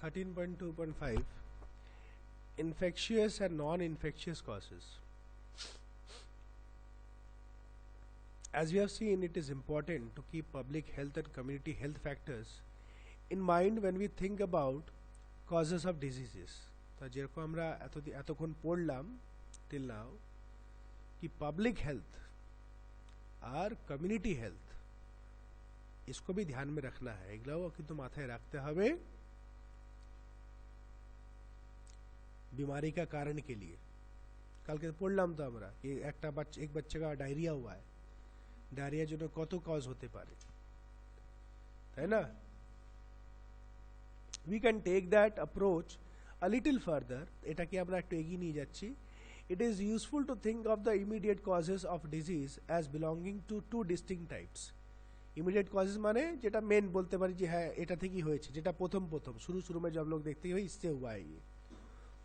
13.2.5 Infectious and non-infectious causes. As we have seen, it is important to keep public health and community health factors in mind when we think about causes of diseases. तो जेरको हमरा एतोखन पढ़लाम till now कि public health और community health इसको भी ध्यान में रखना है एगलाओ किन्तु माথায় রাখতে হবে बीमारी का कारण के लिए कल के पढ़लाम तो हमरा कि एक बच्चे का डायरिया हुआ है डायरिया जो कत कॉज होते पारे है ना we can take that approach a little further এটাকে আমরা একটু এগিয়ে নিয়ে যাচ্ছি it is useful to think of the immediate causes of disease as belonging to two distinct types immediate causes माने जेटा मेन बोलते पारी जी है एटा থেকেই হয়েছে যেটা প্রথম शुरू में जब लोग देखते हैं इससे हुआ है ये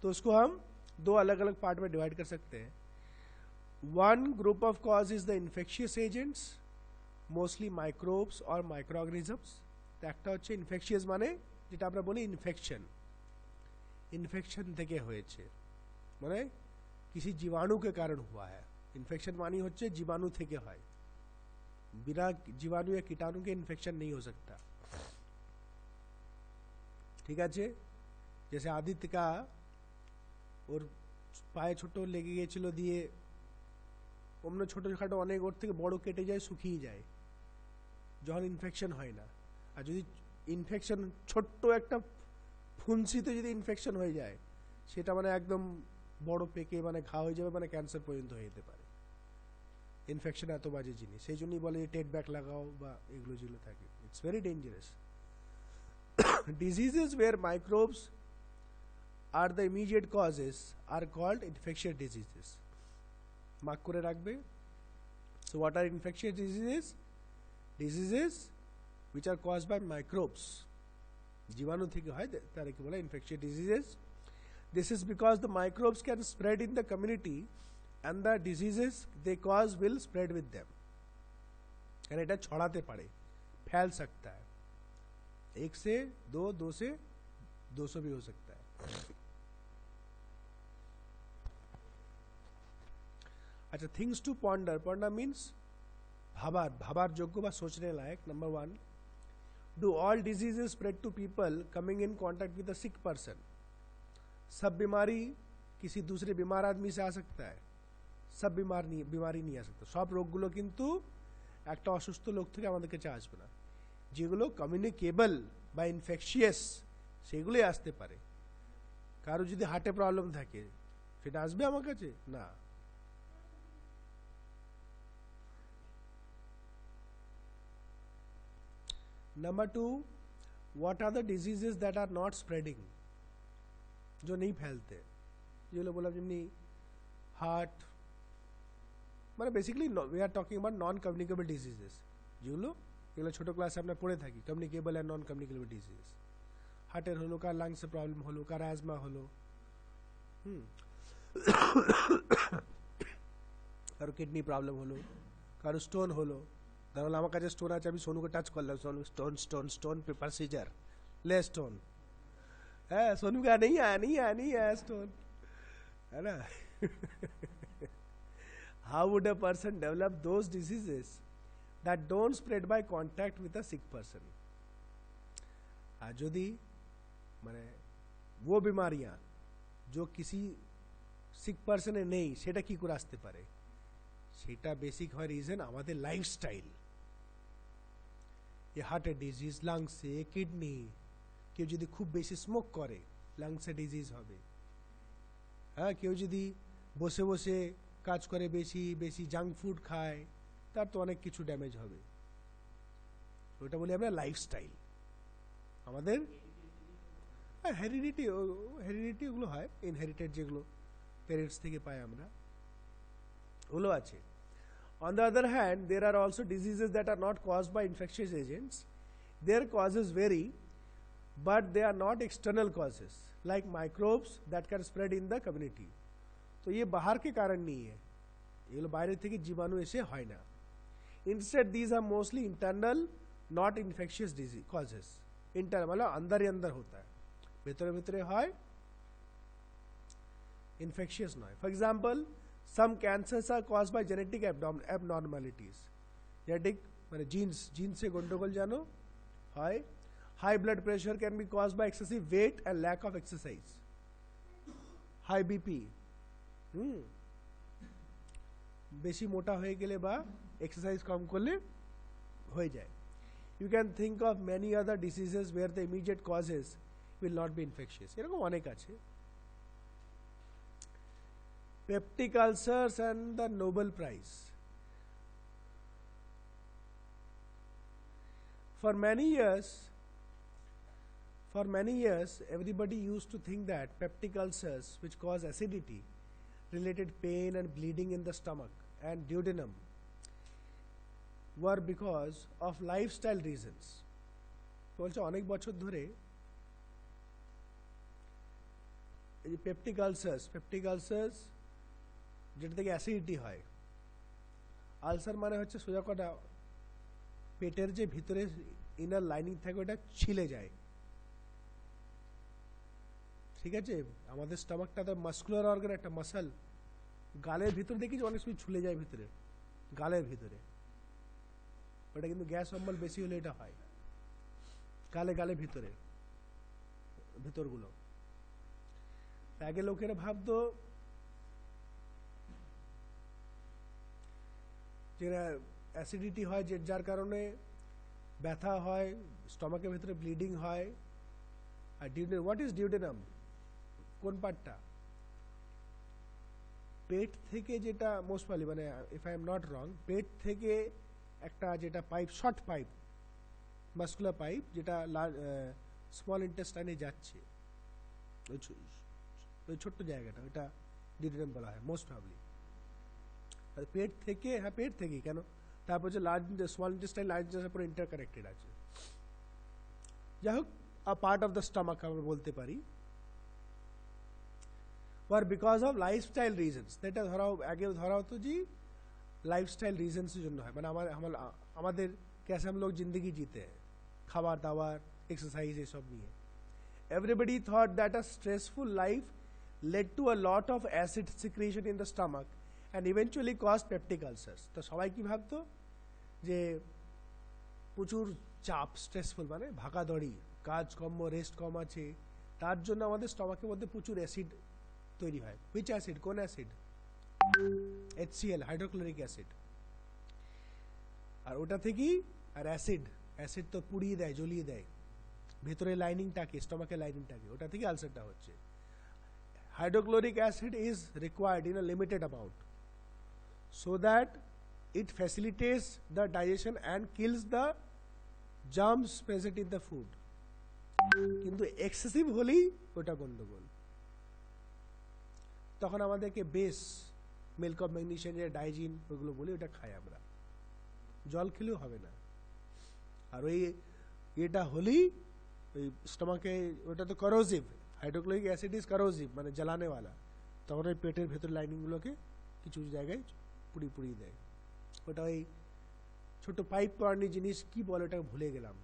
तो उसको हम दो अलग-अलग पार्ट में डिवाइड कर सकते हैं one group of cause is the infectious agents mostly microbes or microorganisms तो একটা হচ্ছে infectious মানে যেটা আমরা বলি इन्फेक्शन থেকে হয়েছে মানে किसी जीवाणु के कारण हुआ है इन्फेक्शन मानी হচ্ছে जीवाणु থেকে হয় बिना जीवाणु या कीटाणु के इन्फेक्शन नहीं हो सकता ठीक है जैसे आदित्य का और पाए छोटो लेगे গিয়েছিল দিয়ে অন্য ছোটখাটো অনেক ওর থেকে বড় কেটে যায় শুকিয়ে যায় যখন ইনফেকশন হয় না আর যদি ইনফেকশন ছোট্ট একটা ফুনসিতে যদি ইনফেকশন হয়ে যায় সেটা মানে একদম বড় পেকে মানে ঘা হয়ে যাবে মানে ক্যান্সার পর্যন্ত হয়ে যেতে পারে ইনফেকশন এত বাজে জিনিস সেই জন্যই বলে যে টেট ব্যাক লাগাও বা এগুলো যেগুলো থাকে it's very dangerous diseases where microbes are the immediate causes are called infectious diseases mark করে রাখবে so what are infectious diseases which are caused by microbes जीवाणु থেকে হয় তারকে বলা infectious diseases this is because the microbes can spread in the community and the diseases they cause will spread with them यानी এটা ছড়াতে পারে फैल सकता है एक से दो से 200 भी हो सकता है अच्छा things to ponder means भाबार যোগ্য বা सोचने लायक number 1 Do all diseases spread to people coming in contact with a sick person? सब बीमारी किसी दूसरे बीमार आदमी से आ सकता है सब बीमारी नहीं आ सकता सब रोगগুলো কিন্তু একটা অসুস্থ লোক থেকে আমাদের কাছে আসবে না যেগুলো কমিউনিকেবল বা ইনফেকশিয়াস সেগুলোই আসতে পারে কারো যদি হার্টে প্রবলেম থাকে সেটা আসবে আমার কাছে না Number 2, what are the diseases that are not spreading? जो नहीं फैलते ये लोग बोला जिन्नी हार्ट मतलब basically we are talking about non-communicable diseases যেগুলো এগুলো ছোট ক্লাসে আমরা পড়ে থাকি communicable and non-communicable diseases হার্টের হলো কার লাংসে প্রবলেম হলো কার অ্যাজমা হলো কারো কিডনি প্রবলেম হলো কারো স্টোন হলো धरो আমার কাছে স্টোন আছে আমি সোনুকে টাচ করলাম সোনু স্টোন पेपर सीजर ले स्टोन है सोनू का नहीं आया स्टोन है ना how would a person develop those diseases that don't spread by contact with a sick person আর যদি মানে वो बीमारियां जो किसी sick person এ নেই সেটা কি করে আসতে পারে সেটা বেসিক হয় রিজন আমাদের লাইফস্টাইল ये हार्ट डिजीज लंग्स से किडनी केउ যদি খুব বেশি স্মোক করে লাংসে ডিজিজ হবে হ্যাঁ কেউ যদি বসে বসে কাজ করে বেশি জাঙ্ক ফুড খায় তার তো অনেক কিছু ড্যামেজ হবে ওটা বলি আমরা লাইফস্টাইল আমাদের হেরিডিটি ওগুলো হয় ইনহেরিটেড যেগুলো প্যারেন্টস থেকে পাই আমরা ওগুলো আছে On the other hand, there are also diseases that are not caused by infectious agents. Their causes vary, but they are not external causes, like microbes that can spread in the community. तो ये बाहर के कारण नहीं है ये लोग बाहर থেকে জীবাণু এসে হয় না Instead, these are mostly internal, not infectious disease causes. Internal मतलब अंदर ही अंदर होता है ভেতরে ভেতরে হয়, ইনফেকশিয়াস নয়। For example, some cancers are cause by genetic abnormalities. Genetic মানে জিনসে গন্ডগোল যেন হয়। High blood pressure can be cause by excessive weight and lack of exercise. High BP, বেশি মোটা হয়ে গেলে বা এক্সারসাইজ কম করলে হয়ে যায়। You can think of many other diseases where the immediate causes will not be infectious. এরকম অনেক আছে। Peptic ulcers and the Nobel Prize. For many years, everybody used to think that peptic ulcers, which cause acidity, related pain and bleeding in the stomach and duodenum, were because of lifestyle reasons. বলছে অনেক বছর ধরে এই যে peptic ulcers যেটা থেকে acidity হয়। Ulcer মানে হচ্ছে সোজা কথা পেটের যে ভিতরে ইনার লাইনিং থাকে ওটা ছিলে যায়, ঠিক আছে? আমাদের স্টমাকটা তো মাসকুলার অর্গান, একটা মাসল। গালের ভিতর দেখি অনেক সময় ছুলে যায় ভিতরে, গালের ভিতরে। ওটা কিন্তু গ্যাস অম্বল বেশি হলে এটা হয় গালে ভিতরগুলো। আগে লোকেরা ভাবতো যে অ্যাসিডিটি হয়, যার কারণে ব্যথা হয়, স্টমাকের ভিতরে ব্লিডিং হয়। আর ডিউডেনাম, হোয়াট ইজ ডিউডেনাম? কোন পার্টটা? পেট থেকে যেটা মোস্টলি, মানে if I am not wrong, পেট থেকে একটা যেটা pipe, short pipe, muscular pipe, যেটা স্মল ইন্টেস্টাইনে যাচ্ছে, ওই ছোট্ট জায়গাটা, ওটা ডিউডেনাম বলা হয় মোস্ট প্রবাবলি। পেট থেকে, হ্যাঁ পেট থেকেই কেন, তারপর যে স্মল ইন্টেস্টাইন, লার্জ ইন্টেস্টাইন পুরো ইন্টারকানেক্টেড আছে। যাই হোক, আ পার্ট অফ দ্য স্টমাক আমরা বলতে পারি। और बिकॉज ऑफ लाइफस्टाइल रीजंस, এটা আগে ধরা হতো যে লাইফস্টাইল রিজন্সের জন্য হয়, মানে আমাদের कैसे हम लोग जिंदगी जीते हैं, খাবার দাবার, এক্সারসাইজ, এসব নিয়ে। Everybody thought that a stressful life led to a lot of acid secretion in the stomach and eventually caused peptic ulcers. তো সবাই কি ভাবতো যে প্রচুর চাপ, স্ট্রেসফুল মানে ভাগাদড়ি, কাজ কম, রেস্ট কম আছে, তার জন্য আমাদের স্টমাকের মধ্যে প্রচুর অ্যাসিড তৈরি হয়। Which acid? কোন অ্যাসিড? HCl, hydrochloric acid. আর ওটা থেকেই, আর অ্যাসিড তো পুড়িয়ে দেয়, জ্বলিয়ে দেয় ভেতরে লাইনিংটাকে, স্টমাকের লাইনিংটাকে, ওটা থেকে আলসারটা হচ্ছে। Hydrochloric acid is required in a limited amount so that it facilitates the digestion and kills the germs present in the food. কিন্তু এক্সেসিভ হলেই ওটা গন্ডগোল। তখন আমাদেরকে base, milk of magnesium, Digene, ওগুলো বলি, ওটা খাই আমরা। জল খেলেও হবে না। আর ওই এটা হলেই ওই স্টমাকে, ওটা তো করোজিভ, হাইড্রোক্লোরিক অ্যাসিড ইজ করোজিভ, মানে জ্বালানেওয়ালা। তখন ওই পেটের ভেতর লাইনিংগুলোকে কিছু জায়গায় পুড়িয়ে দেয়। ওটা ওই ছোট পাইপ করানি জিনিস, কি বলে ওটা ভুলে গেলাম,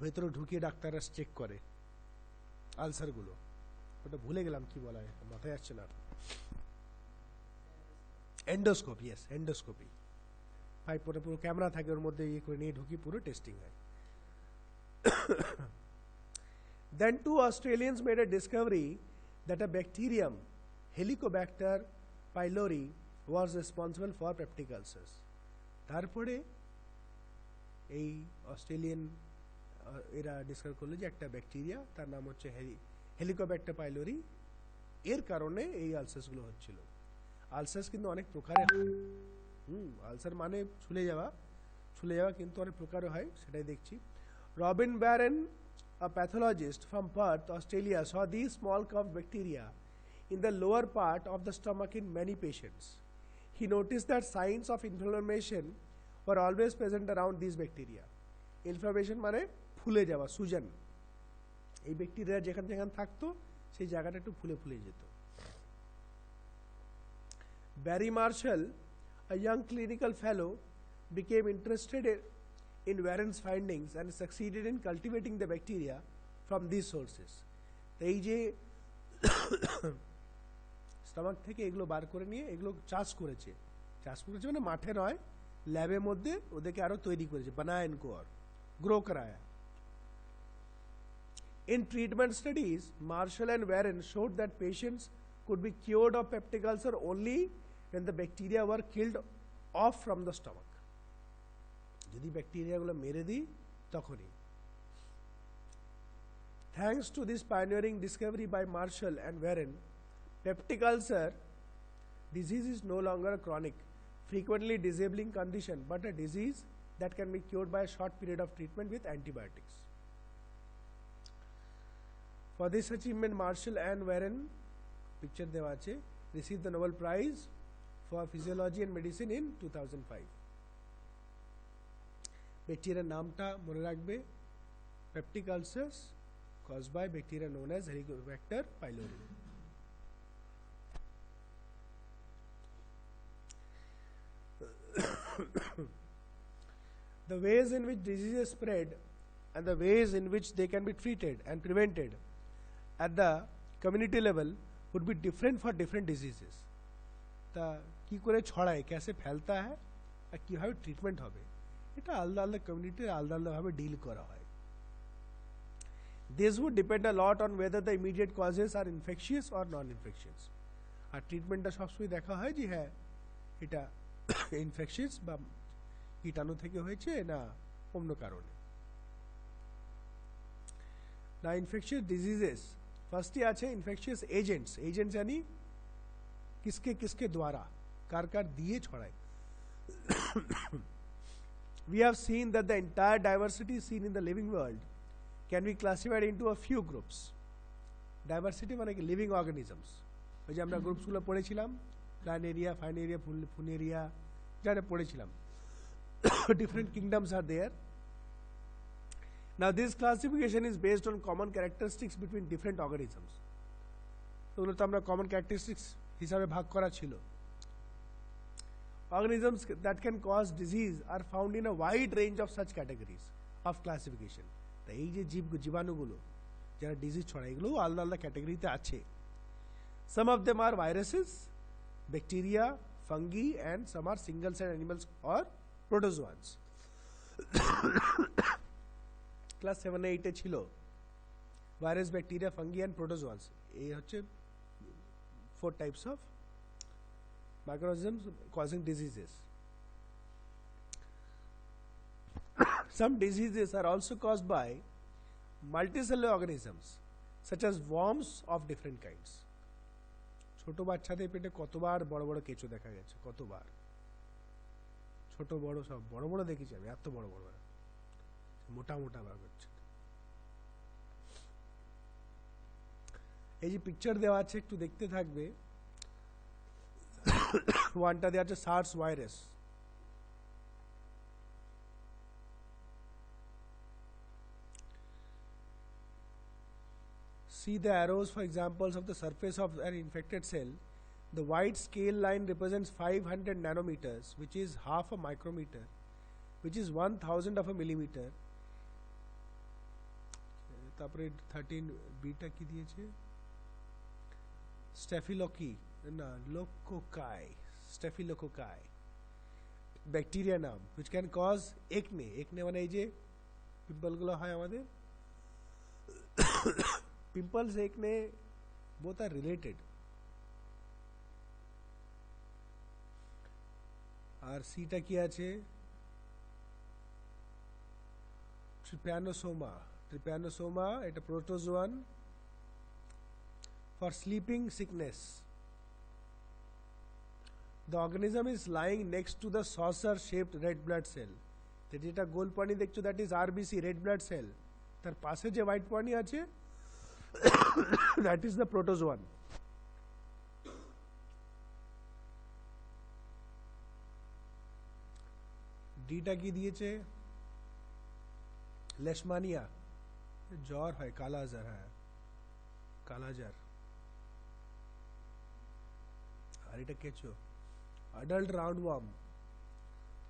ভেতরে ঢুকিয়ে ডাক্তাররা চেক করে আলসারগুলো, ওটা ভুলে গেলাম কি বলা হয়, মাথায় আসছে না। Endoscopy, yes, endoscopy. পাইপ পরে পুরো ক্যামেরা থাকে, ওর মধ্যে ইয়ে করে নিয়ে ঢুকি, পুরো টেস্টিং হয়। Then two Australians made a discovery that a bacterium, Helicobacter pylori, was responsible for peptic ulcers. তারপরে এই অস্ট্রেলিয়ান এরা ডিসকভার করলো যে একটা ব্যাকটেরিয়া, তার নাম হচ্ছে হেলিকোব্যাক্টার পাইলোরি, এর কারণে এই আলসারসগুলো হচ্ছিল। আলসারস কিন্তু অনেক প্রকারের হয়। আলসার মানে ছুলে যাওয়া কিন্তু অনেক প্রকারে হয়, সেটাই দেখছি। Robin barren, a pathologist from Perth, Australia, saw these small curved bacteria in the lower part of the stomach in many patients. He noticed that signs of inflammation were always present around these bacteria. Inflammation মানে ফুলে যাওয়া, সুজন। এই bacteria যেখানে থাকতো সেই জায়গাটা একটু ফুলে যেত। Barry Marshall, a young clinical fellow, became interested in Warren's findings and succeeded in cultivating the bacteria from these sources. তো এই যে স্টমাক থেকে এগুলো বার করে নিয়ে এগুলো চাষ করেছে মানে মাঠে নয়, ল্যাবের মধ্যে ওদেরকে আরো তৈরি করেছে, বানায়া ইनको और ग्रो कराया. In treatment studies, Marshall and Warren showed that patients could be cured of peptic ulcer only when the bacteria were killed off from the stomach. যদি ব্যাকটেরিয়াগুলো মেরে দিই তখনই. Thanks to this pioneering discovery by Marshall and Warren, peptic ulcer disease is no longer a chronic, frequently disabling condition, but a disease that can be cured by a short period of treatment with antibiotics. For this achievement, Marshall and Warren, picture dewa ache, received the Nobel Prize for Physiology and Medicine in 2005. Bacteria namta mone rakhbe, peptic ulcers caused by bacteria known as Helicobacter pylori. The ways in which diseases spread and the ways in which they can be treated and prevented at the community level would be different for different diseases. তা কি করে ছড়ায়, कैसे फैलता है আর কিভাবে treatment হবে, এটা আলাদা আলাদা কমিউনিটির আলাদা আলাদাভাবে ডিল করা হয়. This would depend a lot on whether the immediate causes are infectious or non-infectious. আর ট্রিটমেন্টটা সবসময় দেখা হয় যে হ্যাঁ এটা ইনফেকশিয়াস বা কীটাণু থেকে হয়েছে না অন্য কারণে. না ইনফেকশিয়াস ডিজিজেস ফার্স্টে আছে ইনফেকশিয়াস এজেন্টস. এজেন্ট জানি কিসকে কিসকে দ্বারা কার কার দিয়ে ছড়ায়. We have seen that the entire diversity seen in the living world can be classified into a few groups. Diversity মানে কি লিভিং অর্গানিজমস. ওই যে আমরা গ্রুপসগুলো পড়েছিলাম, প্ল্যানেরিয়া, ফাইনেরিয়া, ফুনেরিয়া, যারা পড়েছিলাম. Different kingdoms are there. Now this classification is based on common characteristics between different organisms. ওগুলো তো আমরা common characteristics হিসাবে ভাগ করা ছিল. Organisms that can cause disease are found in a wide range of such categories of classification. তা এই যে জীবাণুগুলো যারা ডিজিজ ছড়ায় এগুলো আলাদা আলাদা ক্যাটাগরিতে আছে. Some of them are viruses, bacteria, fungi, and some are single cell animals or protozoans. Class 7 8 এ ছিল virus, bacteria, fungi and protozoans. এই হচ্ছে 4 types of microorganisms causing diseases. Some diseases are also caused by multicellular organisms such as worms of different kinds. ছোট বাচ্চাদের পেটে কতবার বড় বড় কেঁচো দেখা গেছে, কতবার ছোট বড় সব বড় বড় দেখেছি আমি, এত বড় বড় মোটা মোটা ভাগ হচ্ছে. এই যে পিকচার দেওয়া আছে একটু দেখতে থাকবে. ওয়ানটা দেওয়া আছে SARS virus. See the arrows for examples of the surface of an infected cell. The white scale line represents 500 nanometers, which is half a micrometer, which is 1,000 of a millimeter. তারপরে 13 beta কি দিয়েছে, স্ট্যাফিলকি না লোকোকাই, স্ট্যাফিলোকোকাই bacteria নাম, which can cause acne. acne মানে এই যে পিম্পলগুলো হয় আমাদের, pimples, acne, both are related. আর সিটা কি আছে, trypanosoma. Trypanosoma, এটা protozoan for sleeping sickness. The organism is lying next to the saucer shaped red blood cell. যেটা গোল পানি দেখছো, that is RBC, red blood cell. তার পাশে যে হোয়াইট পানি আছে that is the protozoan. ডিটা কি দিয়েছে, লেশমানিয়া, জ্বর হয়, কালাজার, হ্যাঁ কালাজার. আর এটা কেঁচো, adult roundworm,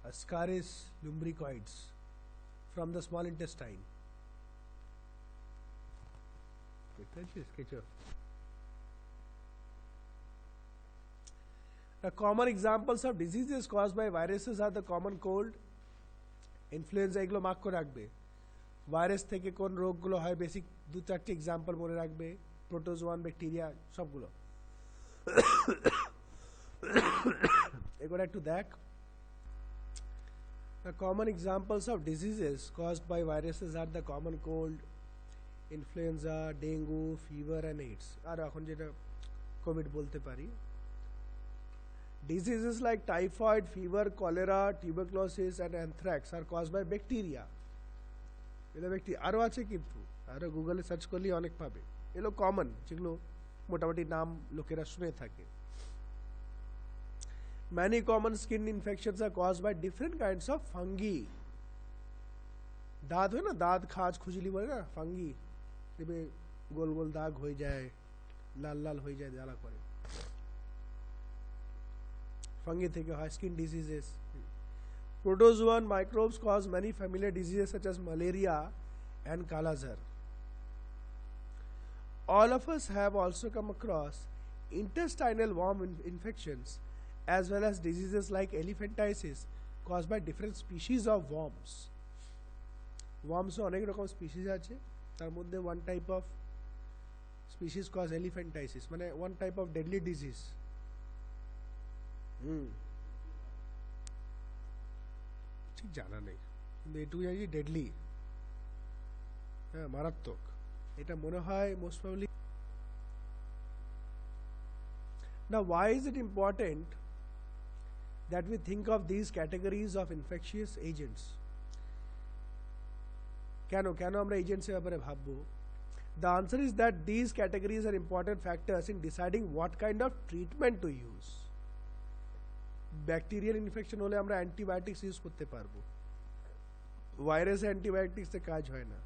Ascaris lumbricoides from the small intestine. দেখতে পাচ্ছিস কিছু? The common examples of diseases caused by viruses are the common cold, influenza, এগুলো মার্ক করে রাখবে। ভাইরাস থেকে কোন রোগগুলো হয় বেসিক 2-4টি এক্সাম্পল মনে রাখবে, প্রোটোজোয়ান, ব্যাকটেরিয়া, সবগুলো এগুলো একটু দেখ। The common examples of diseases caused by viruses are the common cold, influenza, dengue, fever and AIDS। আর এখন যেটা কোভিড বলতে পারি। Diseases like typhoid, fever, cholera, tuberculosis and anthrax are caused by bacteria। এগুলো bacteria, আরও আছে কিন্তু, আরও গুগলে সার্চ করলে অনেক পাবে। এগুলো কমন, যেগুলো মোটামুটি নাম লোকেরা শুনে থাকে। Many common skin infections are caused by different kinds of fungi। দাঁত হয় না, দাঁত খাজ খুজলি বলে না, ফাঙ্গি দেখবে গোল গোল দাগ হয়ে যায়, লাল লাল হয়ে যায়, জ্বালা করে, ফাঙ্গি থেকে হয় skin diseases. Protozoan microbes cause many familiar diseases such as malaria and Kala-Azar। All of us have also come across intestinal worm infections as well as diseases like elephantiasis caused by different species of worms। Worms অনেক রকম species আছে, তার মধ্যে one type of species cause elephantiasis, মানে one type of deadly disease। ঠিক জানা নেই, কিন্তু এটুকু জানি ডেডলি, হ্যাঁ মারাত্মক, এটা মনে হয় most probably. Now why is it important that we think of these categories of infectious agents? কেন কেন আমরা এজেন্টসের ব্যাপারে ভাববো? The answer is that these categories are important factors in deciding what kind of treatment to use। Bacterial infection হলে আমরা antibiotics use করতে পারবো, ভাইরাসে অ্যান্টিবায়োটিক্সে কাজ হয় না,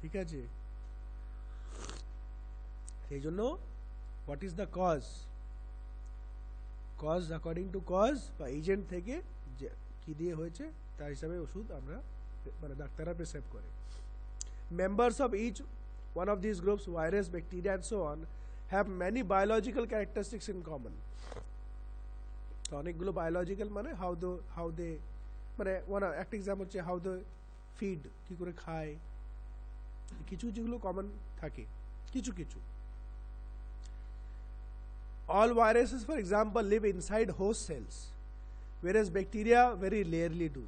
ঠিক আছে? সেই জন্য what is the cause, cause according to cause বা এজেন্ট থেকে কি দিয়ে হয়েছে তার হিসাবে ওষুধ আমরা, মানে ডাক্তাররা প্রেসক্রাইব করে। Members of each one of these groups, virus, bacteria and so on, have many biological characteristics in common। তো অনেকগুলো বায়োলজিক্যাল, মানে হাউ দে, মানে একটা এক্সাম্পল হচ্ছে হাউ দে ফিড, কি করে খায়, কিছু যেগুলো কমন থাকে কিছু কিছু। All viruses, for example, live inside host cells, whereas bacteria very rarely do।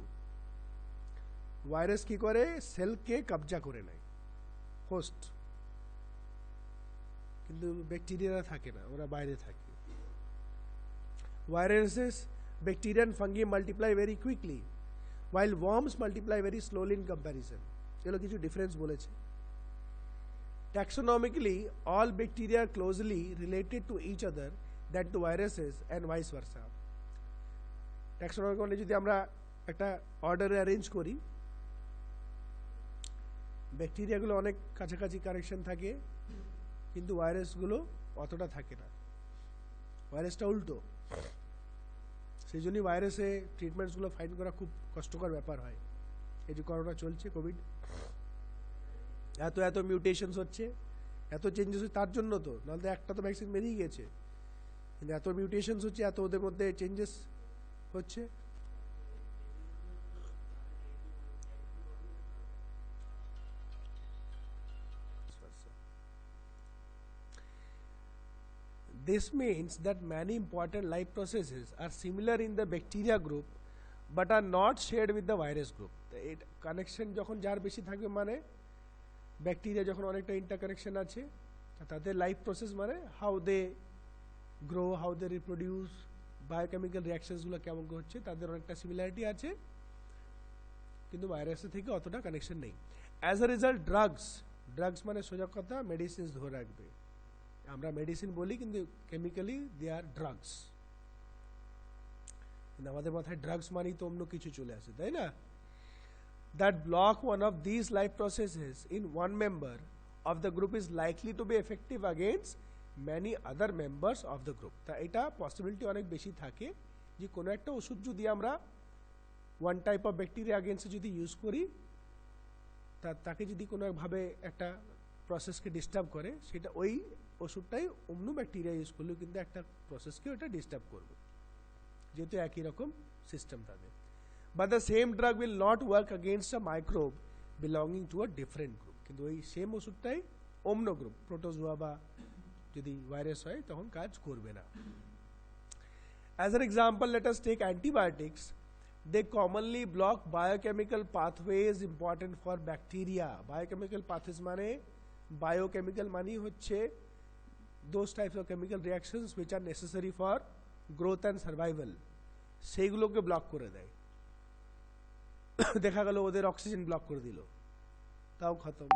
Virus কি করে, সেলকে কবজা করে নেয়, হোস্ট, কিন্তু ব্যাকটেরিয়ারা থাকে না, ওরা বাইরে থাকে। Viruses, bacteria and fungi multiply very quickly, while worms multiply very slowly in comparison। এগুলো কিছু ডিফারেন্স বলেছে। Taxonomically, all bacteria are closely related to each other than to viruses and vice versa। Taxonomically যদি আমরা একটা অর্ডারে arrange করি, ব্যাকটেরিয়াগুলো অনেক কাছাকাছি কানেকশন থাকে, কিন্তু ভাইরাসগুলো অতটা থাকে না, ভাইরাসটা উল্টো। সেই জন্যই ভাইরাসে ট্রিটমেন্টসগুলো ফাইন্ড করা খুব কষ্টকর ব্যাপার হয়। এই যে করোনা চলছে, কোভিড, এত এত মিউটেশনস হচ্ছে, এত চেঞ্জেস হচ্ছে, তার জন্য তো, নাহলে একটা তো ভ্যাকসিন বেরিয়ে গেছে, কিন্তু এত মিউটেশনস হচ্ছে, এত ওদের মধ্যে চেঞ্জেস হচ্ছে। This means that many important life processes are similar in the bacteria group but are not shared with the virus group। এই কানেকশন যখন যার বেশি থাকবে, মানে ব্যাকটেরিয়া যখন অনেকটা ইন্টারকানেকশন আছে, তাদের লাইফ প্রসেস, মানে how they grow, how they reproduce, biochemical রিয়াকশনসগুলো কেমন হচ্ছে, তাদের অনেকটা সিমিলারিটি আছে, কিন্তু ভাইরাসের থেকে অতটা কানেকশন নেই। অ্যাজ আ রেজাল্ট ড্রাগস মানে সোজা কথা মেডিসিনস ধরে রাখবে, আমরা মেডিসিন বলি কিন্তু কেমিক্যালি দে আর ড্রাগস। কিন্তু আমাদের মাথায় ড্রাগস মানেই তো অন্য কিছু চলে আসে, তাই না? That block one of these life processes in one member of the group is likely to be effective against many other members of the group। তা এটা পসিবিলিটি অনেক বেশি থাকে যে কোনো একটা ওষুধ যদি আমরা ওয়ান টাইপ অফ ব্যাকটেরিয়া আগেন্স্টে যদি ইউজ করি, তাকে যদি কোনোভাবে একটা প্রসেসকে ডিস্টার্ব করে, সেটা ওই ওষুধটাই অন্য ব্যাকটেরিয়া ইউজ করলেও কিন্তু একটা প্রসেসকে ওটা ডিস্টার্ব করবে, যেহেতু একই রকম সিস্টেম তাদের। But the same drug will not work against a microbe belonging to a different group, কিন্তু ওই সেম ওষুধটাই অন্য গ্রুপ, প্রোটোজোয়া বা যদি ভাইরাস হয় তখন কাজ করবে না। As an example, let us take antibiotics. They commonly block biochemical pathways important for bacteria. Biochemical pathways মানে biochemical মানে হচ্ছে those types of chemical reactions which are necessary for growth and survival, সেইগুলোকে block করে দেয়। দেখা গেল ওদের oxygen block করে দিল, তাও খতম,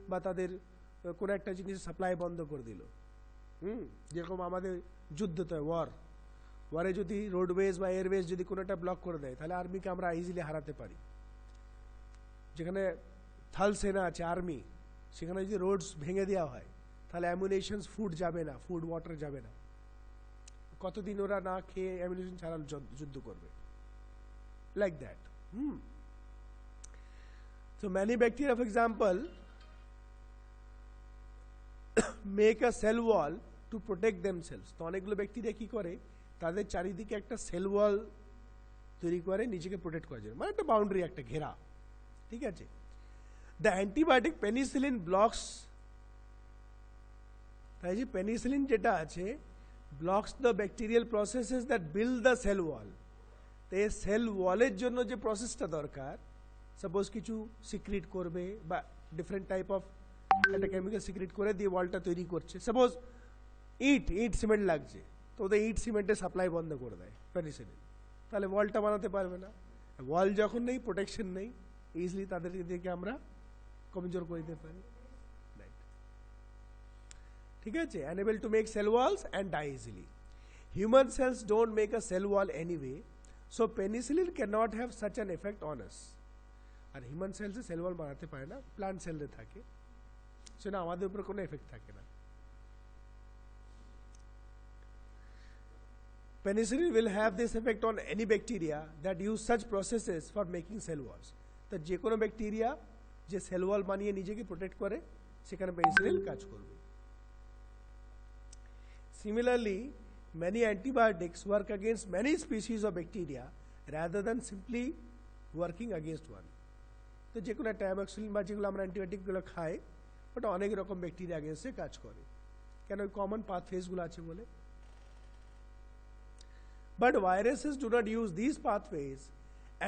বা তাদের কোনো একটা জিনিসের সাপ্লাই বন্ধ করে দিল। যেরকম আমাদের যুদ্ধতে ওয়ারে যদি রোডওয়েজ বা এয়ারওয়েজ যদি কোনোটা ব্লক করে দেয়, তাহলে আর্মিকে আমরা ইজিলি হারাতে পারি। যেখানে থল সেনা আছে আর্মি, সেখানে যদি রোডস ভেঙে দেওয়া হয়, তাহলে অ্যামুনেশনস ফুড যাবে না, ফুড ওয়াটার যাবে না, কতদিন ওরা না খেয়ে অ্যামুনেশন ছাড়া যুদ্ধ করবে, like that. So many bacteria, for example, make a cell wall to protect themselves. তো অনেকগুলো ব্যাকটেরিয়া কি করে, তাদের চারিদিকে একটা সেল ওয়াল তৈরি করে নিজেকে প্রোটেক্ট করার জন্য, মানে একটা বাউন্ডারি, একটা ঘেরা, ঠিক আছে। দ্য অ্যান্টিবায়োটিক পেনিসিলিন ব্লকস, তাই যে পেনিসিলিন যেটা আছে blocks the bacterial processes that build the cell wall. তো এই সেল ওয়ালের জন্য যে প্রসেসটা দরকার, সাপোজ কিছু সিক্রিট করবে বা ডিফারেন্ট টাইপ অফ একটা কেমিক্যাল সিক্রিট করে দিয়ে ওয়ালটা তৈরি করছে, সাপোজ ইট সিমেন্ট লাগছে, তো ওদের ইট সিমেন্টের সাপ্লাই বন্ধ করে দেয় পেনিসিলিন, তাহলে ওয়ালটা বানাতে পারবে না। ওয়াল যখন নেই, প্রোটেকশন নেই, ইজিলি তাদেরকে আমরা কমজোর করে দিতে পারি, রাইট, ঠিক আছে। unable to make cell walls and die easily. Human cells don't make a cell wall anyway, so penicillin cannot have such an effect on us. আর হিউম্যান সেলসে সেল ওয়াল বানাতে পারে না, প্লান্ট সেলে থাকে, সেটা আমাদের উপর কোনো এফেক্ট থাকে না। Penicillin will have this effect on any bacteria that use such processes for making cell walls. তো যে কোনো ব্যাকটেরিয়া যে সেল ওয়াল বানিয়ে নিজেকে প্রোটেক্ট করে, সেখানে পেনিসিলিন কাজ করবে। Similarly, many antibiotics work against many species of bacteria rather than simply working against one. তো যে কোনো একটা অ্যামোক্সিলিন বা যেগুলো আমরা অ্যান্টিবায়োটিকগুলো খাই, ওটা অনেক রকম ব্যাকটেরিয়া এগেন্স্টে কাজ করে, কেন ওই কমন পাথওয়েজগুলো আছে বলে। But viruses do not use these pathways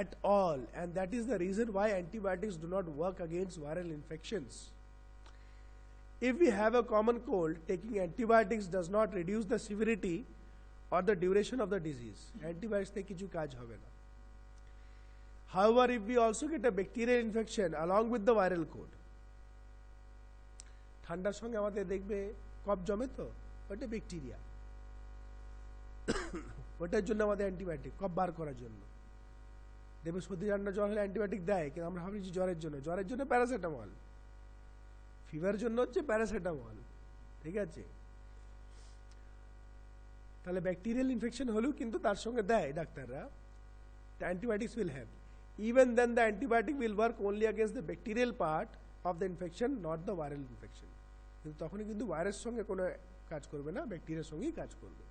at all, and that is the reason why antibiotics do not work against viral infections. If we have a common cold, taking antibiotics does not reduce the severity or the duration of the disease. Antibiotics থেকে কিছু কাজ হবে না। However, if we also get a bacterial infection along with the viral cold, ঠান্ডার সঙ্গে আমাদের দেখবে কফ জমে, তো ওটা ব্যাকটেরিয়া, ওটার জন্য আমাদের অ্যান্টিবায়োটিক, কফ বার করার জন্য। দেখবে সর্দি ঠান্ডা জ্বর হলে অ্যান্টিবায়োটিক দেয়, কিন্তু আমরা ভাবছি জ্বরের জন্য প্যারাসিটামল, ফিভার জন্য হচ্ছে প্যারাসিটামল, ঠিক আছে। তাহলে ব্যাকটেরিয়াল ইনফেকশন হলেও কিন্তু তার সঙ্গে দেয় ডাক্তাররা, the antibiotics will help. Even then the antibiotic will work only against the bacterial part of the infection, not the viral infection. কিন্তু তখনই কিন্তু ভাইরাস সঙ্গে কোনো কাজ করবে না, ব্যাকটেরিয়ার সঙ্গেই কাজ করবে।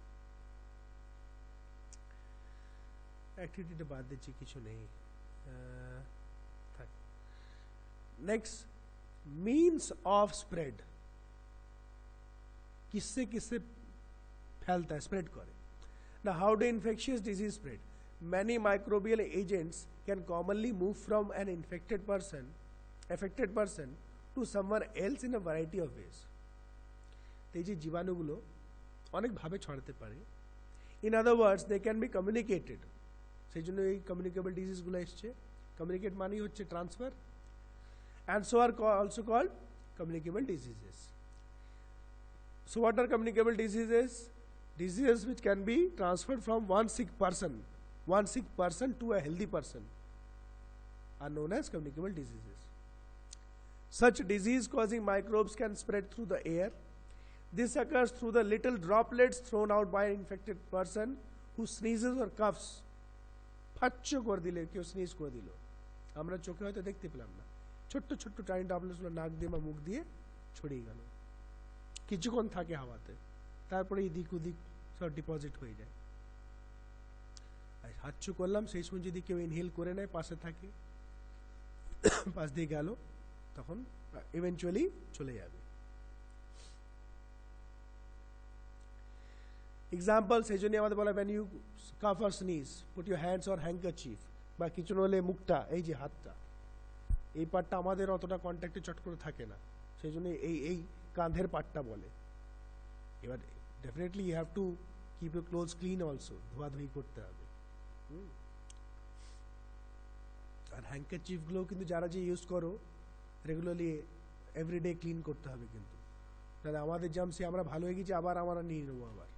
অ্যাক্টিভিটিটা বাদ দিচ্ছি, কিছু নেই। নেক্সট, means of spread, किससे किससे फैलता है, स्प्रेड करे। Now how do infectious disease spread? Many microbial agents can commonly move from an affected person to someone else in a variety of ways. এই যে জীবাণুগুলো অনেক ভাবে ছড়াতে পারে। In other words, they can be communicated. সেই জন্য এই communicable ডিজিজগুলো এসছে। কমিউনিকেট মানেই হচ্ছে transfer, and so are also called communicable diseases. So what are communicable diseases? Diseases which can be transferred from one sick person to a healthy person are known as communicable diseases. Such disease causing microbes can spread through the air. This occurs through the little droplets thrown out by an infected person who sneezes or coughs. ফাচ্চো করে দিলে, কেউ sneeze করে দিল, আমরা চোখে হয়তো দেখতে পেলাম না, ছোট্ট ছোট্ট টাইনি ড্রপলেটসগুলো নাক দিয়ে বা মুখ দিয়ে ছড়িয়ে গেল, কিছুক্ষণ থাকে হাওয়াতে, তারপরে এদিক ওদিক সব ডিপোজিট হয়ে যায়। হাঁচু করলাম, সেই সময় যদি কেউ ইনহেল করে নেয়, পাশে থাকে, পাশ দিয়ে গেল, তখন ইভেনচুয়ালি চলে যাবে। এক্সাম্পল সেই জন্য আমাদের বলা, when you cough or sneeze, put your hands or handkerchief, বা কিছু হলে মুখটা, এই যে হাতটা, এই পার্টটা আমাদের অতটা কন্ট্যাক্টে চট করে থাকে না, সেই জন্য এই কাঁধের পার্টটা বলে। এবার definitely you have to keep your clothes clean also, ধোয়াধুয়ি করতে হবে। আর হ্যান্ডকারচিফগুলো কিন্তু যারা যে ইউজ করো রেগুলারলি এভরিডে ক্লিন করতে হবে, কিন্তু তাহলে আমাদের জামসে আমরা ভালো হয়ে গেছি, আবার আমরা নিয়ে নেবো আবার।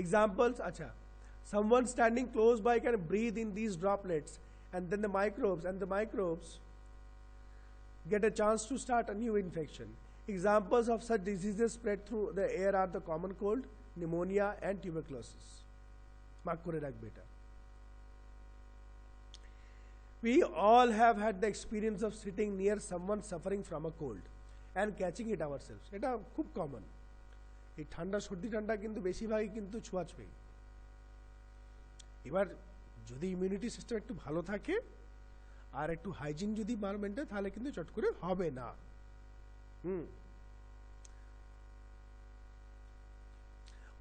Examples, acha, someone standing close by can breathe in these droplets, and then the microbes get a chance to start a new infection. Examples of such diseases spread through the air are the common cold, pneumonia, and tuberculosis. Mark kore rakhbe eta. We all have had the experience of sitting near someone suffering from a cold and catching it ourselves. Eta khub common. এই ঠান্ডা সর্দি ঠান্ডা কিন্তু বেশিরভাগই কিন্তু ছোঁয়াছুঁই। এবার যদি immunity system একটু ভালো থাকে আর একটু হাইজিন যদি মেনটেন, তাহলে কিন্তু চট করে হবে না।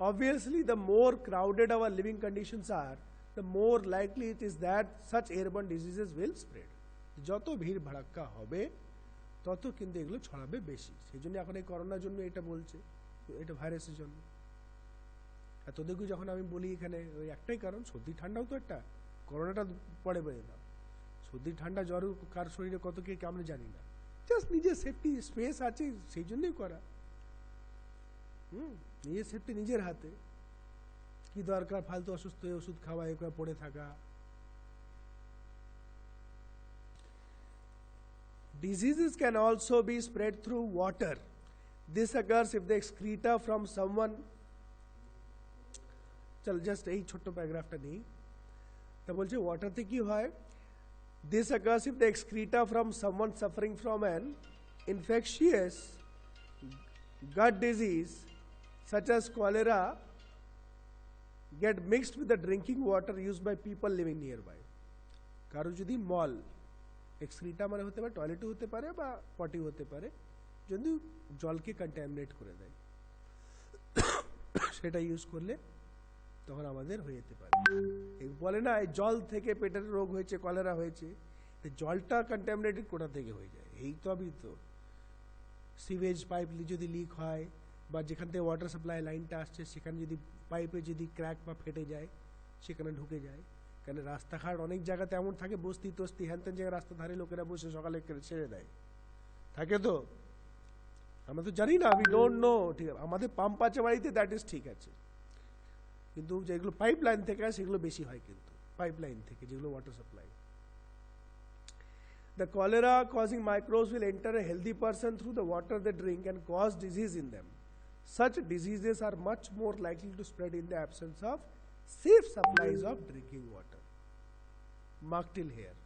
Obviously, the more crowded our living conditions are, the more likely it is that such airborne diseases will spread. যত ভিড় ভাড়াক্কা হবে তত কিন্তু এগুলো ছড়াবে বেশি। সেই জন্য এখন এই করোনার জন্য এটা বলছে, এটা ভাইরাসের জন্য। আর তোদেরকে যখন আমি বলি এখানে, ওই একটাই কারণ, সর্দি ঠান্ডাও তো একটা, করোনাটা পরে বেড়ে দাও। সর্দি ঠান্ডা জ্বর কার শরীরে কত কে আমরা জানি না, জাস্ট নিজের সেফটি স্পেস আছে সেই জন্যই করা। নিজের সেফটি নিজের হাতে, কি দরকার ফালতু অসুস্থ হয়ে ওষুধ খাওয়া, এ পড়ে থাকা। Diseases can also be spread through water. This occurs if the excreta from someone, চল জাস্ট এই ছোট্ট প্যারাগ্রাফটা নেই, তা বলছে ওয়াটারতে কি হয়, this occurs if the excreta from someone suffering from an infectious gut disease such as cholera get mixed with the drinking water used by people living nearby. কারো যদি মল, এক্সক্রিটা মানে হতে পারে টয়লেটও হতে পারে বা পটি হতে পারে, যদি জলকে কন্টামিনেট করে দেয়, সেটা ইউজ করলে তখন আমাদের হয়ে যেতে পারে। বলে না এই জল থেকে পেটের রোগ হয়েছে, কলেরা হয়েছে, জলটা কন্টামিনেটেড কোথা থেকে হয়ে যায়? এই তো আমি তো সিভেজ পাইপ যদি লিক হয়, বা যেখান থেকে ওয়াটার সাপ্লাই লাইনটা আসছে সেখানে যদি পাইপে যদি ক্র্যাক বা ফেটে যায়, সেখানে ঢুকে যায়। কারণ রাস্তাঘাট অনেক জায়গাতে এমন থাকে, বস্তি তস্তি হ্যান ত্যান জায়গায় রাস্তা ধারে লোকেরা বসে সকালে ছেড়ে দেয়, থাকে তো, আমরা তো জানি না, আমি ডোন্ট নো। ঠিক আছে, আমাদের পাম্প আছে বাড়িতে, দ্যাট ইজ ঠিক আছে, কিন্তু যেগুলো পাইপ লাইন থেকে হয় সেগুলো বেশি হয়, কিন্তু পাইপ লাইন থেকে যেগুলো water supply. The cholera causing microbes will enter a healthy person through the water they drink and cause disease in them. Such diseases are much more likely to spread in the absence of safe supplies of drinking water. Mark till here.